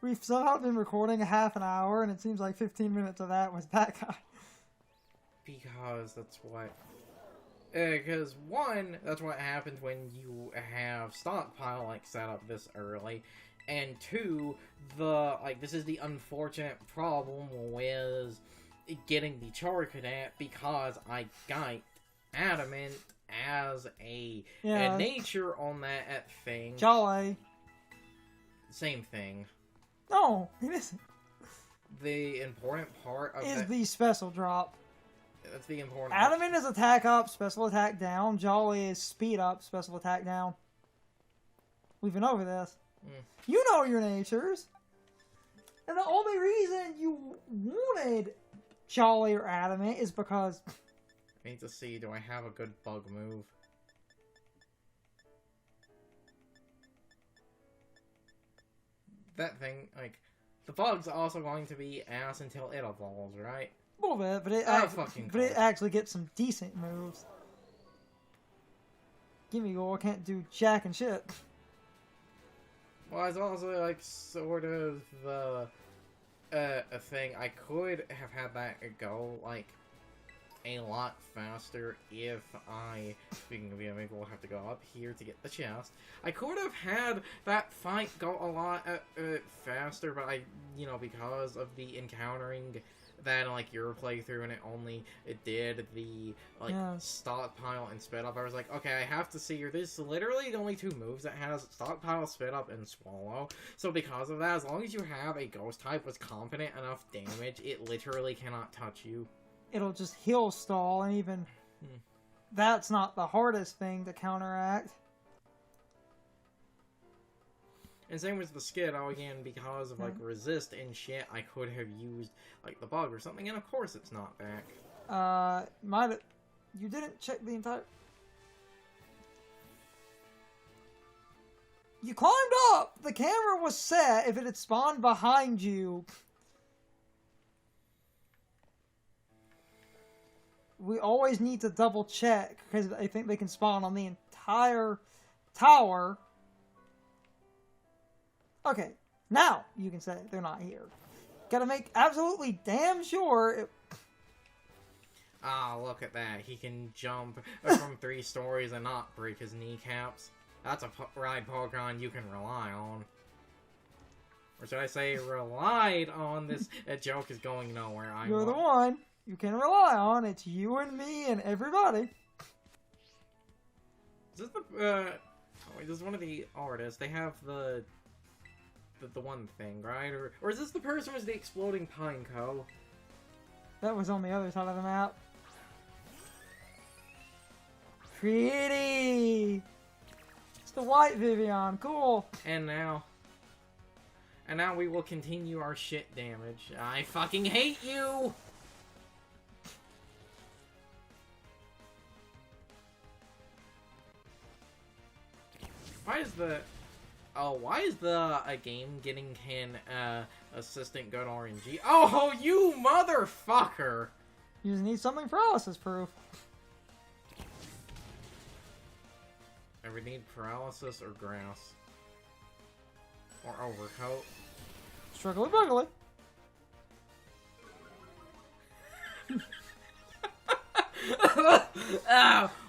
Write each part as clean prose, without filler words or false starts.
We've somehow been recording a half an hour, and it seems like 15 minutes of that was that guy. Because that's what... Because, one, that's what happens when you have stockpile, like, set up this early. And two, this is the unfortunate problem with getting the Char Cadet, because I got adamant as a nature on that thing. Jolly. Same thing. No, it isn't. The important part of is the special drop. That's the important Adamant is attack up, special attack down. Jolly is speed up, special attack down. We've been over this. You know your natures. And the only reason you wanted Jolly or Adamant is because... I need to see, do I have a good bug move? That thing, like, the bug's also going to be ass until it evolves, right? A little bit, but it actually gets some decent moves. Gimme Gore can't do jack and shit. Well, it's also, like, sort of a thing. I could have had that go, like, a lot faster if I, speaking of Gimme Gore, we'll have to go up here to get the chest. I could have had that fight go a lot faster, but because of the encountering that, like, your playthrough, and it did the, like, stockpile and spit up. I was like, okay, I have to see her. This is literally the only two moves that has stockpile, spit up, and swallow. So because of that, as long as you have a ghost type with competent enough damage, it literally cannot touch you. It'll just heal stall, and even that's not the hardest thing to counteract. And same with the Skiddo, again, because of, like, resist and shit, I could have used, like, the bug or something, and of course it's not back. You didn't check the entire... You climbed up! The camera was set if it had spawned behind you. We always need to double check, because I think they can spawn on the entire tower. Okay, now you can say they're not here. Gotta make absolutely damn sure. Look at that. He can jump from 3 stories and not break his kneecaps. That's a ride Pokemon you can rely on. Or should I say, relied on? This joke is going nowhere. You're the one you can rely on. It's you and me and everybody. Is this this is one of the artists. They have the one thing, right? Or is this the person with the exploding Pineco? That was on the other side of the map. Pretty! It's the white Vivian, cool! And now we will continue our shit damage. I fucking hate you! Why is the game getting assistant good RNG? Oh, you motherfucker! You just need something paralysis proof. Ever need paralysis or grass? Or overcoat? Struggly buggly.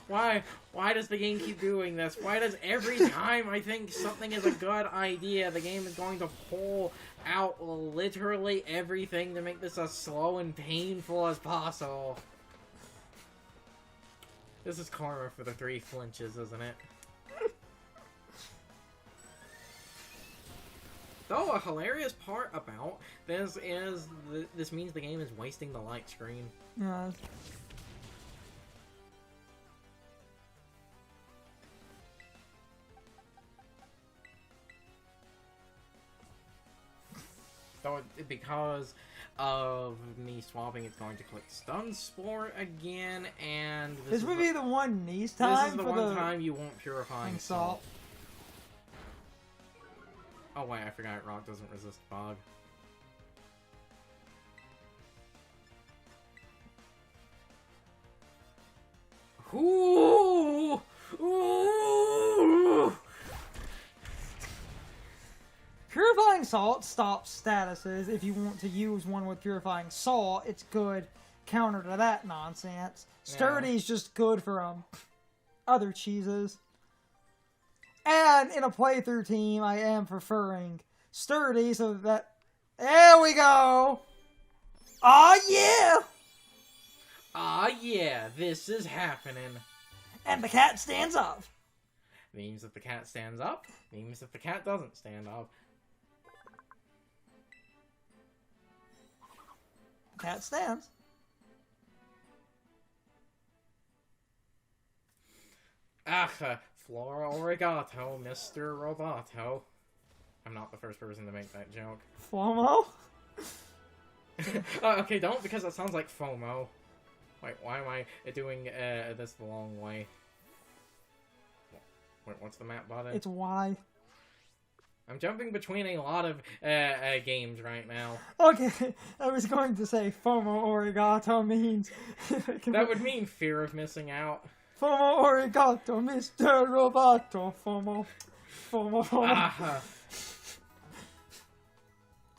Why does the game keep doing this? Why does every time I think something is a good idea, the game is going to pull out literally everything to make this as slow and painful as possible? This is karma for the 3 flinches, isn't it? Though a hilarious part about this is this means the game is wasting the light screen. Yeah. So because of me swapping, it's going to click Stun Spore again, and this would be the one nice time. This is the one time you won't Purifying Salt. Oh wait, I forgot Rock doesn't resist Fog. Ooh! Ooh! Purifying Purifying Salt stops statuses. If you want to use one with Purifying Salt, it's good counter to that nonsense. Sturdy's just good for other cheeses. And in a playthrough team, I am preferring Sturdy so that... There we go! Aw, yeah! Aw, yeah, this is happening. And the cat stands up. Means that the cat stands up. Means that the cat doesn't stand up. Cat stands. Floral Regato, Mr. Roboto. I'm not the first person to make that joke. FOMO? Okay, don't, because that sounds like FOMO. Wait, why am I doing this the long way? Wait, what's the map button? It's Y. I'm jumping between a lot of games right now. Okay, I was going to say FOMO Origato means... That would mean fear of missing out. FOMO Origato, Mr. Roboto. FOMO. FOMO, FOMO.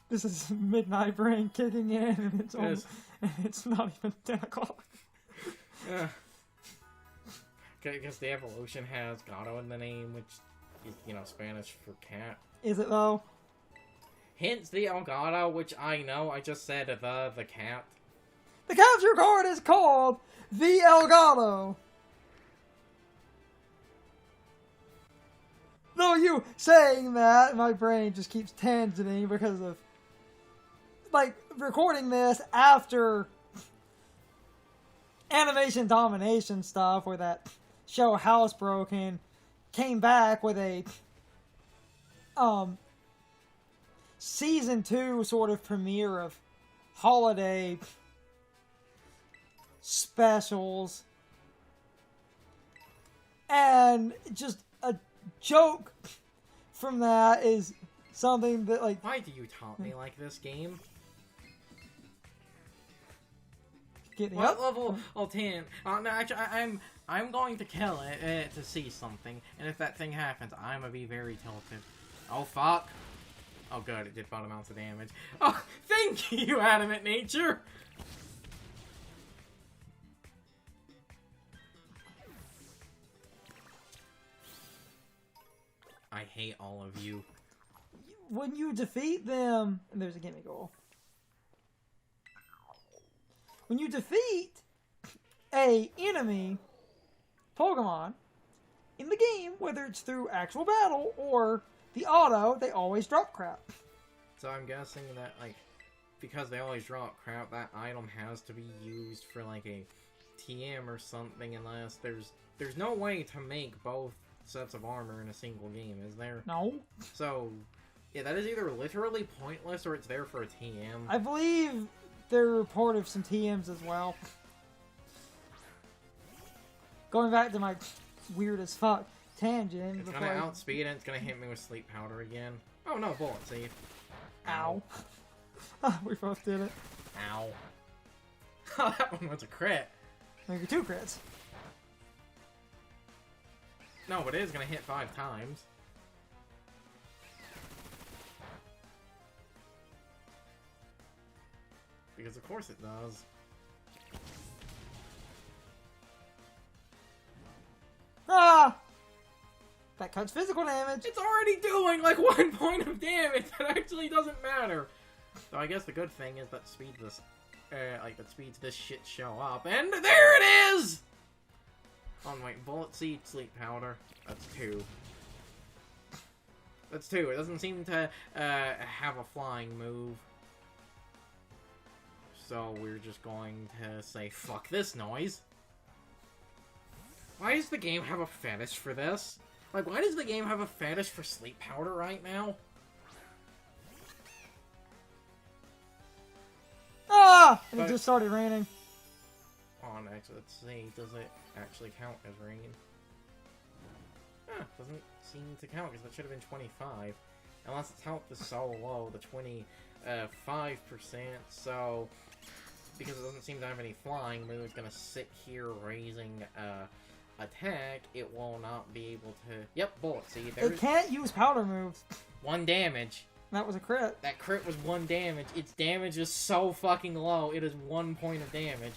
This is Midnight Brain kicking in, and it's not even 10 o'clock. Because the evolution has gato in the name, which is, you know, Spanish for cat. Is it, though? Hence the Elgato, which I know, I just said the cat. The capture card is called the Elgato. Though you saying that, my brain just keeps tangenting because of, like, recording this after Animation Domination stuff, where that show Housebroken came back with a season 2 sort of premiere of holiday specials, and just a joke from that is something that, like... Why do you taunt me like this, game? Getting what up? level? Oh, 10. No, actually, I'm going to kill it to see something, and if that thing happens, I'm gonna be very tilted. Oh, fuck. Oh, good, it did bottom amounts of damage. Oh, thank you, Adamant Nature! I hate all of you. When you defeat them... And there's a gimme goal. When you defeat a enemy Pokemon in the game, whether it's through actual battle or the auto, they always drop crap. So I'm guessing that, like, because they always drop crap, that item has to be used for, like, a TM or something, unless there's no way to make both sets of armor in a single game, is there? No. So, yeah, that is either literally pointless or it's there for a TM. I believe they're part of some TMs as well. Going back to my weird as fuck tangent. It's gonna outspeed and it's gonna hit me with sleep powder again. Oh no, bullet seed. Ow. We both did it. Ow. Oh, that one was a crit. Maybe 2 crits. No, but it is gonna hit 5 times. Because of course it does. Ah! That cuts physical damage. It's already doing like 1 point of damage. That actually doesn't matter. So I guess the good thing is that speeds this, that speeds this shit show up. And there it is! Oh wait, bullet seed, sleep powder. That's 2. That's 2. It doesn't seem to have a flying move. So we're just going to say, fuck this noise. Why does the game have a fetish for this? Like, why does the game have a fetish for sleep powder right now? Ah! And it just started raining. Oh, actually, let's see. Does it actually count as rain? Huh, doesn't seem to count, because that should have been 25. Unless its health is so low, the 25%, so... Because it doesn't seem to have any flying, but it's gonna sit here raising attack, it will not be able to... Yep, bullet seed. It can't use powder moves. 1 damage. That was a crit. That crit was 1 damage. Its damage is so fucking low. It is 1 point of damage.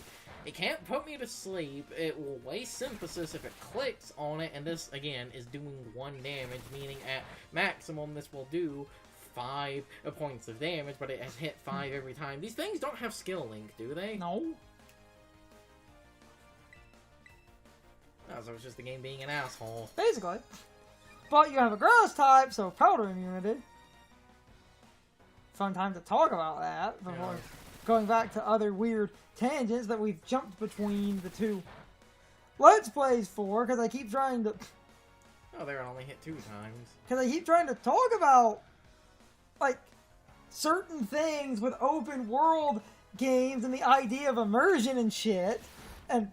It can't put me to sleep. It will waste synthesis if it clicks on it, and this, again, is doing 1 damage, meaning at maximum this will do 5 points of damage, but it has hit 5 every time. These things don't have skill link, do they? No. Oh, so it's just the game being an asshole. Basically. But you have a grass type, so powder immunity. Fun time to talk about that before going back to other weird tangents that we've jumped between the two Let's Plays for, because I keep trying to... Oh, they only hit 2 times. Because I keep trying to talk about, like, certain things with open world games and the idea of immersion and shit, and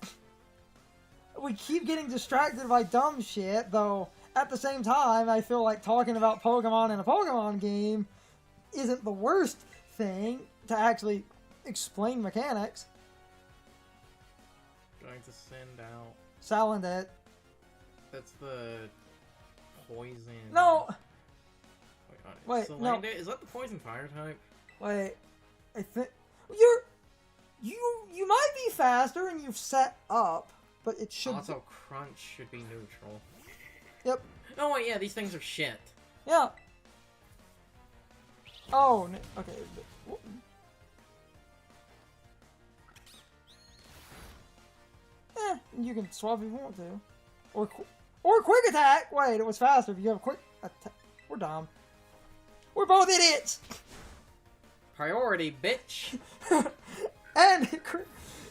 we keep getting distracted by dumb shit, though at the same time I feel like talking about Pokemon in a Pokemon game isn't the worst thing to actually explain mechanics. Going to send out... Salandit. That's the poison... No! Wait, no. Salandit? Is that the poison fire type? Wait, I think... You might be faster and you've set up, but it should... Also, Crunch should be neutral. Yep. Oh wait, yeah, these things are shit. Yeah. Oh, okay. You can swap if you want to. Or quick attack! Wait, it was faster if you have a quick attack. We're dumb. We're both idiots! Priority, bitch! And...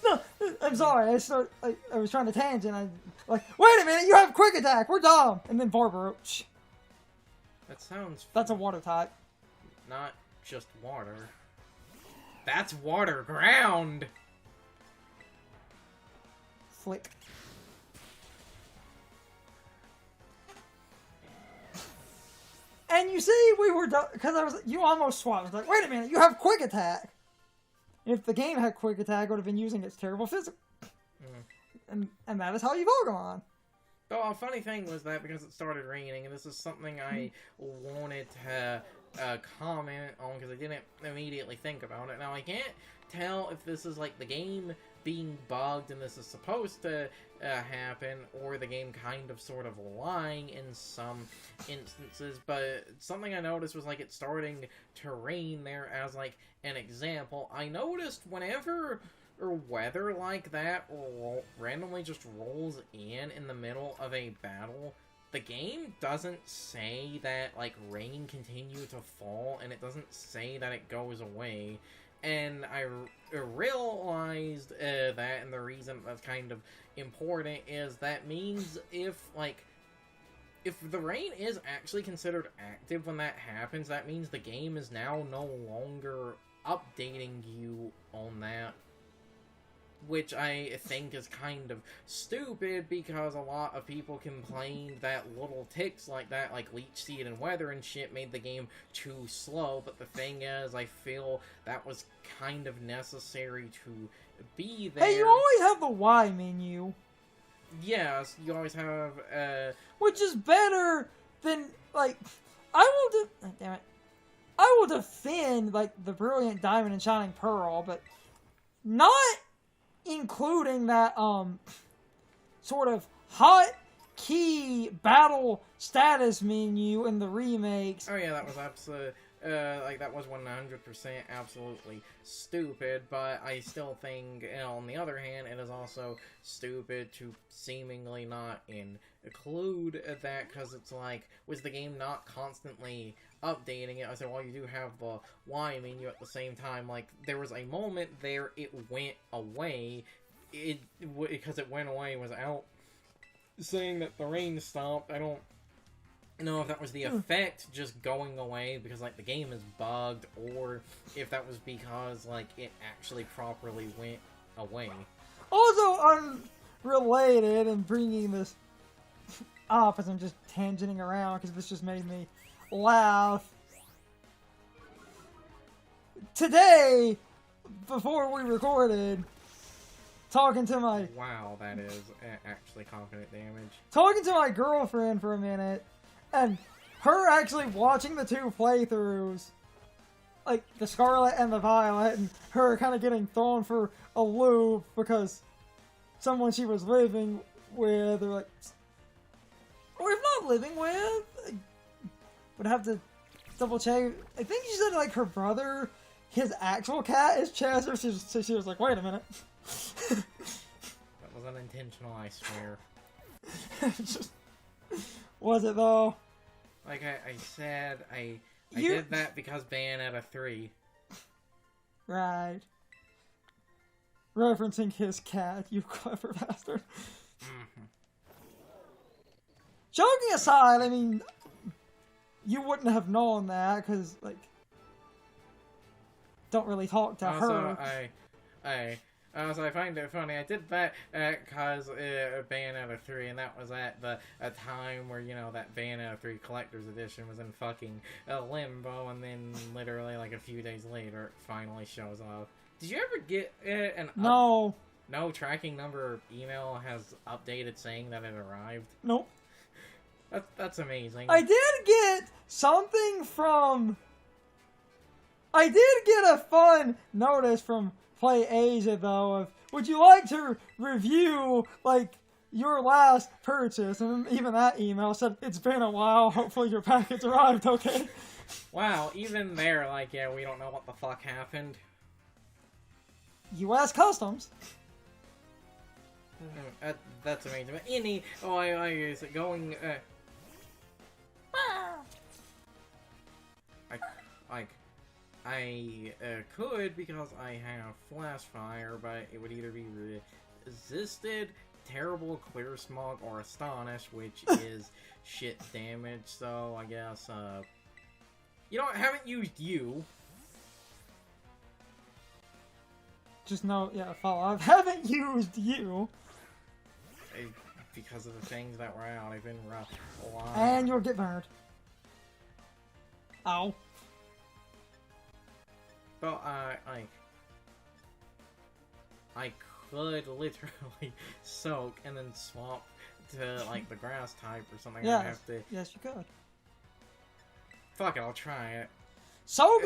No, I'm sorry, I was trying to tangent, like, wait a minute, you have quick attack, we're dumb! And then Barbaroach. That sounds... That's a water type. Not just water. That's water ground! Flick. And you see, we were done, because you almost swapped. I was like, wait a minute, you have quick attack! If the game had quick attack, it would have been using its terrible physical. And that is how you Pokemon. Oh, a funny thing was that because it started raining, and this is something I wanted to comment on because I didn't immediately think about it. Now, I can't tell if this is like the game being bugged and this is supposed to happen, or the game kind of sort of lying in some instances, but something I noticed was like it starting to rain there as like an example. I noticed whenever weather like that randomly just rolls in the middle of a battle, the game doesn't say that like rain continue to fall, and it doesn't say that it goes away. And I realized that, and the reason that's kind of important is that means if the rain is actually considered active when that happens, that means the game is now no longer updating you on that. Which I think is kind of stupid, because a lot of people complained that little ticks like that, like Leech Seed and Weather and shit, made the game too slow. But the thing is, I feel that was kind of necessary to be there. Hey, you always have the Y menu. Yes, you always have, which is better than, like, damn it. I will defend, like, the Brilliant Diamond and Shining Pearl, but not including that, sort of hotkey battle status menu in the remakes. Oh yeah, that was absolutely, that was 100% absolutely stupid, but I still think, on the other hand, it is also stupid to seemingly not include that, because it's like, was the game not constantly updating it? I said, well, you do have the Y menu at the same time. Like, there was a moment there, it went away, because it went away, was out saying that the rain stopped. I don't know if that was the effect just going away because, like, the game is bugged, or if that was because, like, it actually properly went away. Also unrelated, and bringing this up as I'm just tangenting around because this just made me laugh. Today, before we recorded, talking to my... Wow, that is actually confident damage. Talking to my girlfriend for a minute, and her actually watching the 2 playthroughs like the Scarlet and the Violet, and her kind of getting thrown for a loop because someone she was living with, or if not living with, I would have to double check. I think she said like her brother, his actual cat is Chester, so she was like, wait a minute. That was unintentional, I swear. Was it though? Like I said, I did that because Bayonetta 3. Right. Referencing his cat, you clever bastard. Mm-hmm. Joking aside, I mean, you wouldn't have known that, because, like, don't really talk to her. Also, I find it funny. I did that because Bayonetta 3, and that was at a time where, you know, that Bayonetta 3 Collector's Edition was in fucking limbo, and then literally, like, a few days later, it finally shows up. Did you ever get No. No tracking number or email has updated saying that it arrived? Nope. That's amazing. I did get something from... I did get a fun notice from Play Asia, though, of, would you like to review, like, your last purchase? And even that email said, it's been a while, hopefully your package arrived okay. Wow, even there, like, yeah, we don't know what the fuck happened. U.S. Customs. That's amazing. But is it going, I could, because I have Flash Fire, but it would either be Resisted, Terrible, Clear Smog, or Astonish, which is shit damage, so I guess, you know, I haven't used you. Just know, yeah, follow. I haven't used you. Because of the things that were out, I've been rough a lot. And you'll get burned. Ow. But, I could literally soak and then swap to, like, the grass type or something. Yes. I'd have to... Yes, you could. Fuck it, I'll try it. So...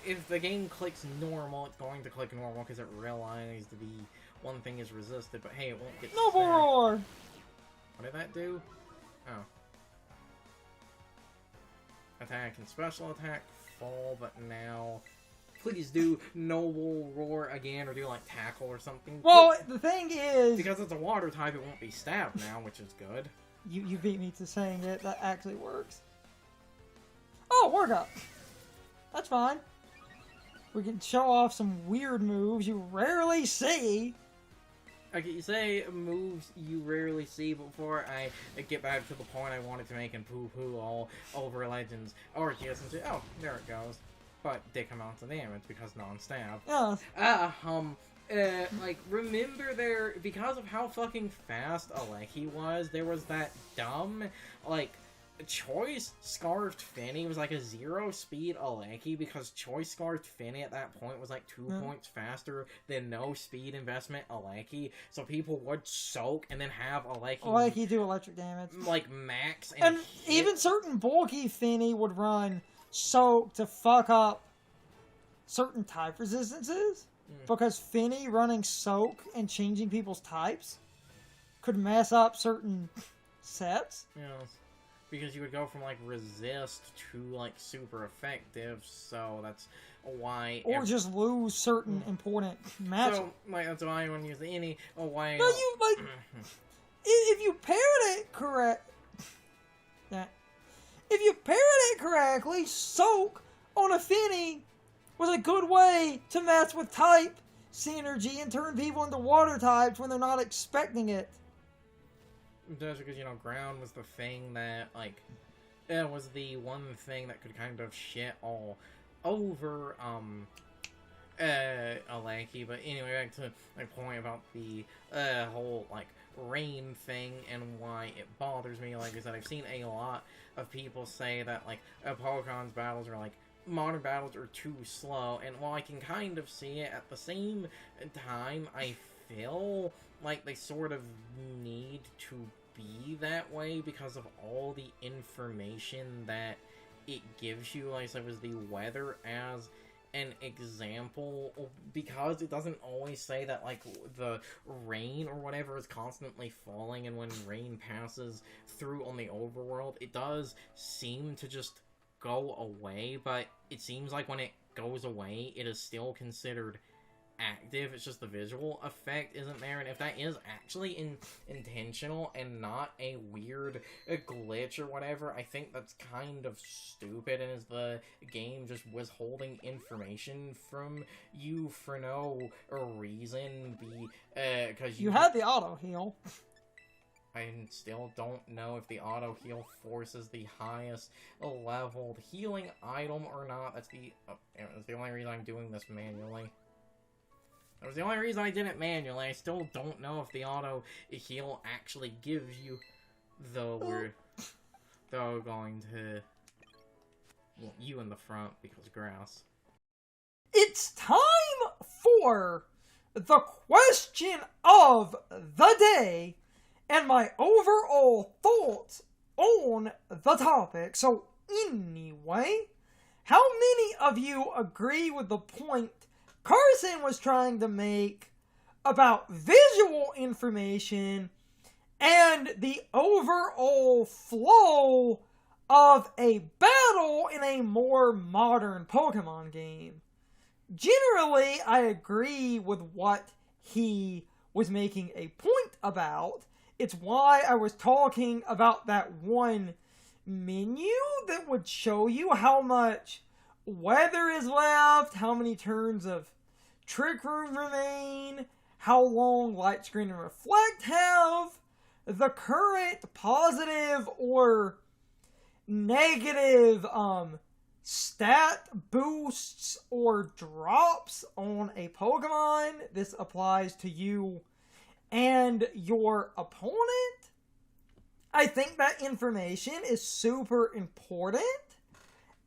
If the game clicks normal, it's going to click normal because it realized one thing is resisted, but hey, it won't get Noble Roar! What did that do? Oh. Attack and special attack, fall, but now... Please do Noble Roar again, or do, like, Tackle or something. Well, the thing is... Because it's a water type, it won't be stabbed now, which is good. You beat me to saying it. That actually works. Oh, Work Up! That's fine. We can show off some weird moves you rarely see. Okay, you say moves you rarely see before I get back to the point I wanted to make and poo-poo all over Legends Arceus and say, oh, there it goes. But dick amounts of damage because non-stab. Yeah. Like, remember there, because of how fucking fast Aleki was, there was that dumb, like, Choice Scarfed Finny was like a 0-speed Aleki because Choice Scarfed Finny at that point was like 2 points faster than no speed investment Aleki, so people would soak and then have Aleki do electric damage. Like max and hit. Even certain bulky Finny would run soak to fuck up certain type resistances because Finny running soak and changing people's types could mess up certain sets. Yes. Because you would go from, like, resist to, like, super effective, so that's why... Or just lose certain important matches. So, like, that's why I want to use the any, or why... No, you, like... if you paired it If you paired it correctly, Soak on a Finny was a good way to mess with type synergy and turn people into water types when they're not expecting it. Just because, you know, ground was the thing that, like, it was the one thing that could kind of shit all over, Aleki. But anyway, back to my point about the, whole, like, rain thing and why it bothers me. Like I said, I've seen a lot of people say that, like, Pokemon's battles are, like, modern battles are too slow. And while I can kind of see it, at the same time, I feel like they sort of need to be that way because of all the information that it gives you, like, so was the weather as an example, because it doesn't always say that, like, the rain or whatever is constantly falling, and when rain passes through on the overworld, it does seem to just go away, but it seems like when it goes away, it is still considered active. It's just the visual effect isn't there, and if that is actually intentional and not a weird glitch or whatever, I think that's kind of stupid, and is the game just withholding information from you for no reason, because you had the auto heal. I still don't know if the auto heal forces the highest leveled healing item or not. That's the only reason I'm doing this manually. That was the only reason I did it manually. I still don't know if the auto heal actually gives you, though we're going to, well, you in the front because grass. It's time for the question of the day and my overall thoughts on the topic. So anyway, how many of you agree with the point Carson was trying to make about visual information and the overall flow of a battle in a more modern Pokemon game? Generally, I agree with what he was making a point about. It's why I was talking about that one menu that would show you how much weather is left, how many turns of Trick Room remain, how long Light Screen and Reflect have, the current positive or negative stat boosts or drops on a Pokemon. This applies to you and your opponent. I think that information is super important,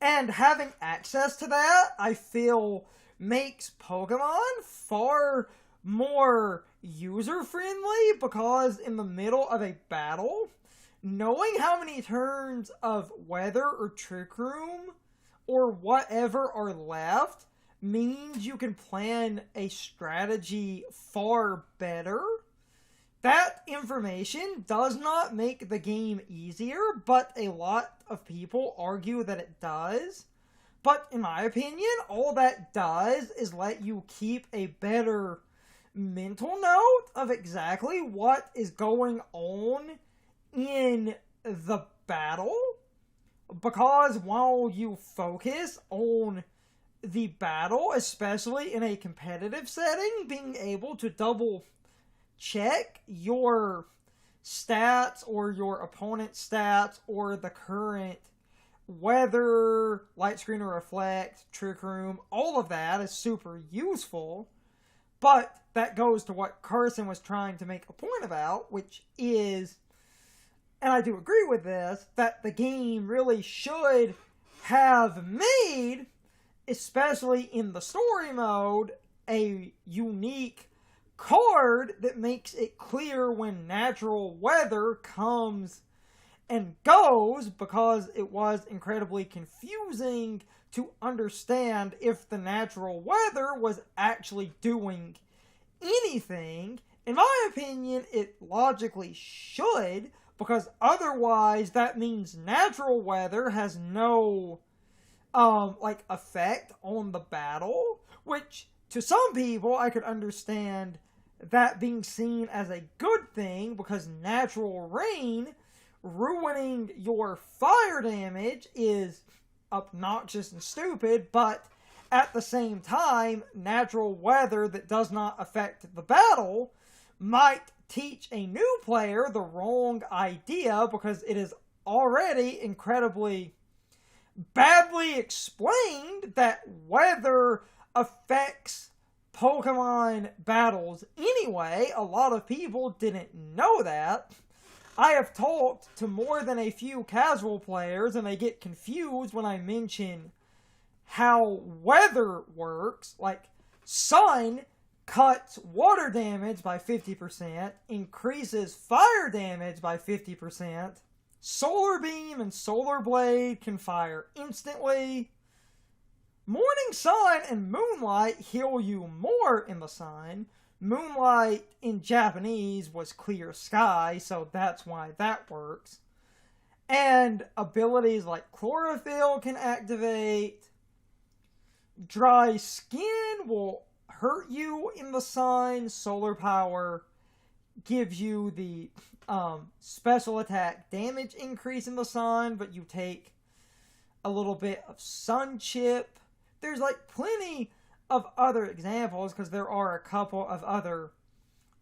and having access to that, I feel, makes Pokemon far more user-friendly, because in the middle of a battle, knowing how many turns of weather or Trick Room or whatever are left means you can plan a strategy far better. That information does not make the game easier, but a lot of people argue that it does. But in my opinion, all that does is let you keep a better mental note of exactly what is going on in the battle. Because while you focus on the battle, especially in a competitive setting, being able to double check your stats or your opponent's stats or the current weather, Light Screen or Reflect, Trick Room, all of that is super useful. But that goes to what Carson was trying to make a point about, which is, and I do agree with this, that the game really should have made, especially in the story mode, a unique card that makes it clear when natural weather comes and goes, because it was incredibly confusing to understand if the natural weather was actually doing anything. In my opinion, it logically should, because otherwise that means natural weather has no effect on the battle, which to some people I could understand that being seen as a good thing, because natural rain ruining your fire damage is obnoxious and stupid, but at the same time, natural weather that does not affect the battle might teach a new player the wrong idea, because it is already incredibly badly explained that weather affects Pokemon battles anyway. A lot of people didn't know that. I have talked to more than a few casual players, and they get confused when I mention how weather works. Like, sun cuts water damage by 50%, increases fire damage by 50%, Solar Beam and Solar Blade can fire instantly. Morning Sun and Moonlight heal you more in the sun. Moonlight in Japanese was clear sky, so that's why that works. And abilities like Chlorophyll can activate. Dry Skin will hurt you in the sun. Solar Power gives you the special attack damage increase in the sun, but you take a little bit of Sun Chip. There's like plenty of other examples because there are a couple of other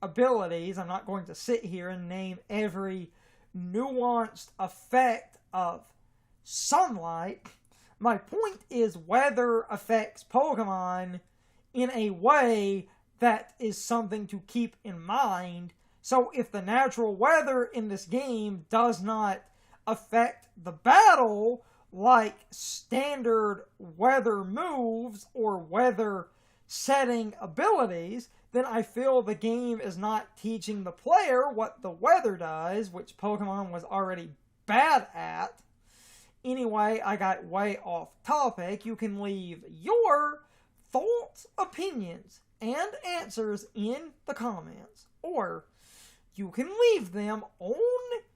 abilities. I'm not going to sit here and name every nuanced effect of sunlight. My point is weather affects Pokemon in a way that is something to keep in mind. So if the natural weather in this game does not affect the battle like standard weather moves or weather setting abilities, then I feel the game is not teaching the player what the weather does, which Pokemon was already bad at. Anyway, I got way off topic. You can leave your thoughts, opinions, and answers in the comments, or you can leave them on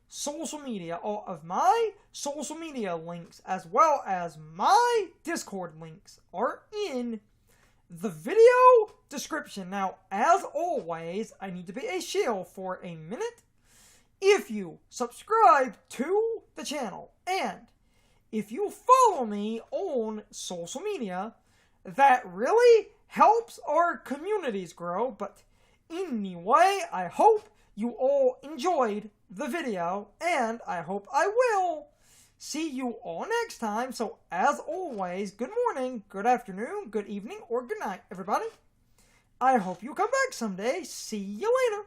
social media. All of my social media links, as well as my Discord links, are in the video description. Now, as always, I need to be a shill for a minute. If you subscribe to the channel, and if you follow me on social media, that really helps our communities grow. But anyway, I hope you all enjoyed the video, and I hope I will see you all next time. So, as always, good morning, good afternoon, good evening, or good night, everybody. I hope you come back someday. See you later.